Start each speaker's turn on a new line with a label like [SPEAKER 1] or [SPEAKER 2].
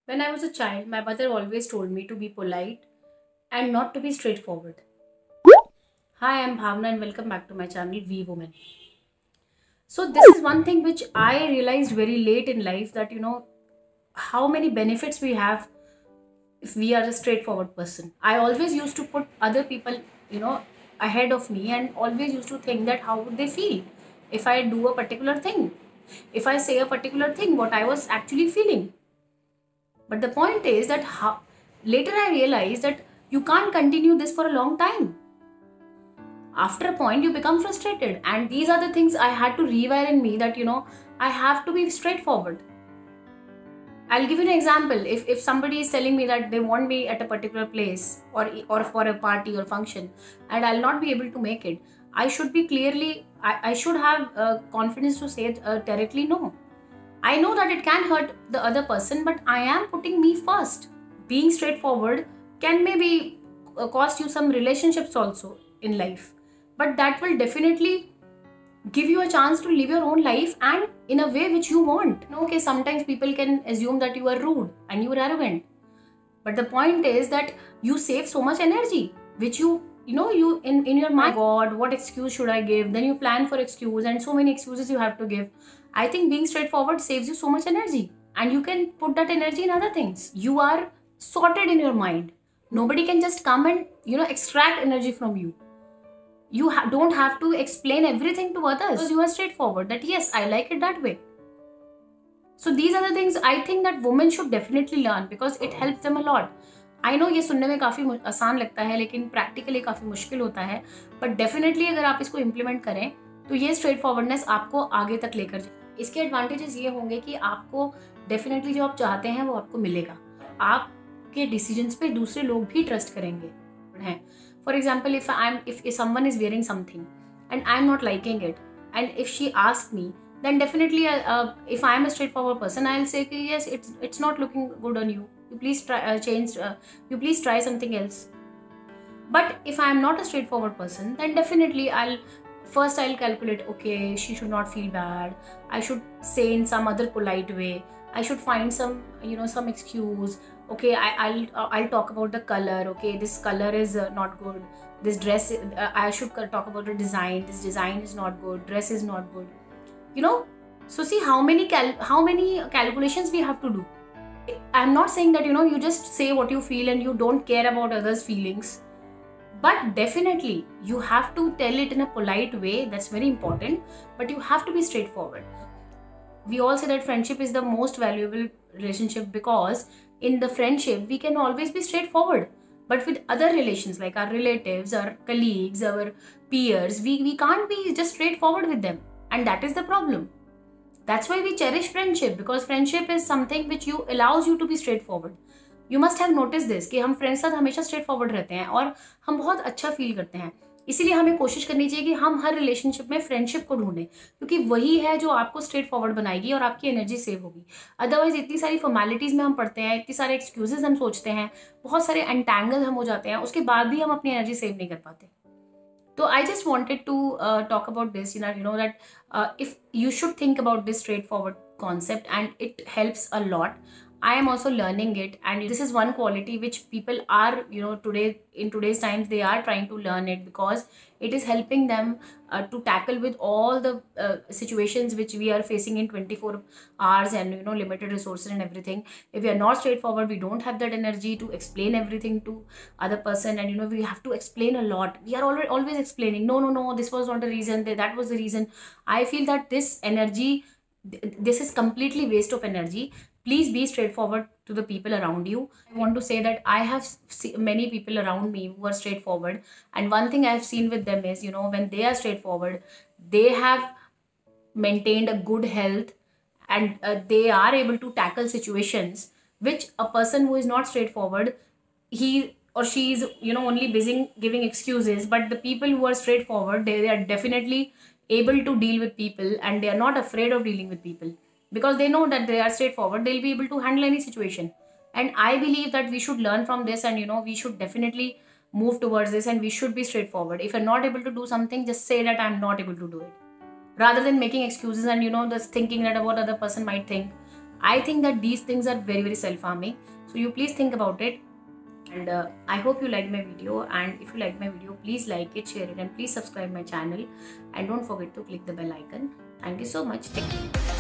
[SPEAKER 1] When I was a child, my mother always told me to be polite and not to be straightforward. Hi, I'm Bhavna and welcome back to my channel We Women. So this is one thing which I realized very late in life, that how many benefits we have if we are a straightforward person. I always used to put other people, ahead of me, and always used to think that how would they feel if I do a particular thing, if I say a particular thing, what I was actually feeling. But the point is that later I realized that you can't continue this for a long time. After a point, you become frustrated. And these are the things I had to rewire in me, that, I have to be straightforward. I'll give you an example. If somebody is telling me that they want me at a particular place, or for a party or function, and I'll not be able to make it, I should be clearly, I should have confidence to say it directly no. I know that it can hurt the other person, but I am putting me first. Being straightforward can maybe cost you some relationships also in life, but that will definitely give you a chance to live your own life and in a way which you want. Okay, sometimes people can assume that you are rude and you are arrogant, but the point is that you save so much energy, which you in your mind, God, what excuse should I give? Then you plan for excuse, and so many excuses you have to give. I think being straightforward saves you so much energy, and you can put that energy in other things. You are sorted in your mind. Nobody can just come and extract energy from you. You don't have to explain everything to others, because you are straightforward that yes, I like it that way. So these are the things I think that women should definitely learn, because it helps them a lot. I know ये सुनने में काफ़ी आसान लगता है, लेकिन practically काफ़ी मुश्किल होता है, बट डेफिनेटली अगर आप इसको इम्प्लीमेंट करें तो ये स्ट्रेट फॉरवर्डनेस आपको आगे तक लेकर जाए. इसके एडवांटेजेस ये होंगे कि आपको डेफिनेटली जो आप चाहते हैं वो आपको मिलेगा. आपके डिसीजंस पे दूसरे लोग भी ट्रस्ट करेंगे हैं. For example, if someone is wearing something and I am not liking it, and if she ask me, then definitely if I am a straightforward person, I'll say yes, it's not looking good on you, you please try change, you please try something else. But if I am not a straightforward person, then definitely I'll calculate, okay, she should not feel bad, I should say in some other polite way, I should find some some excuse. Okay, I'll talk about the color. Okay, this color is not good, this dress, I should talk about the design, this design is not good, dress is not good. So see how many calculations we have to do. I'm not saying that you just say what you feel and you don't care about others' feelings, but definitely you have to tell it in a polite way. That's very important, but you have to be straightforward. We all say that friendship is the most valuable relationship, because in the friendship we can always be straightforward, but with other relations like our relatives, our colleagues, our peers, we can't be just straightforward with them. And that is the problem. That's why we cherish friendship, because friendship is something which allows you to be straightforward. You must have noticed this कि हम friends साथ हमेशा straightforward रहते हैं और हम बहुत अच्छा फील करते हैं. इसीलिए हमें कोशिश करनी चाहिए कि हम हर रिलेशनशिप में फ्रेंडशिप को ढूंढें, क्योंकि वही है जो आपको स्ट्रेट फॉरवर्ड बनाएगी और आपकी एनर्जी सेव होगी. अदरवाइज इतनी सारी फॉर्मेलिटीज़ में हम पढ़ते हैं, इतनी सारे एक्सक्यूजेज हम सोचते हैं, बहुत सारे एंटैंगल हम हो जाते हैं, उसके बाद भी हम अपनी एनर्जी सेव नहीं कर पाते. So I just wanted to talk about this, that if you should think about this straightforward concept, and it helps a lot. I am also learning it, and this is one quality which people are, in today's times, they are trying to learn it, because it is helping them to tackle with all the situations which we are facing in 24 hours and limited resources and everything. If we are not straightforward, we don't have that energy to explain everything to other person, and we have to explain a lot. We are always explaining, no, this was not the reason, that was the reason. I feel that this energy, this is completely waste of energy. Please be straightforward to the people around you. I want to say that I have many people around me who are straightforward, and one thing I have seen with them is, when they are straightforward, they have maintained a good health, and they are able to tackle situations which a person who is not straightforward, he or she is only busy giving excuses. But the people who are straightforward, they are definitely able to deal with people, and they are not afraid of dealing with people, because they know that they are straightforward, they'll be able to handle any situation. And I believe that we should learn from this, and we should definitely move towards this, and we should be straightforward. If you're not able to do something, just say that I'm not able to do it, rather than making excuses and just thinking that what other person might think. I think that these things are very, very self-harming. So you please think about it. And I hope you liked my video, and if you like my video, please like it, share it, and please subscribe my channel, and don't forget to click the bell icon. Thank you so much. Take care.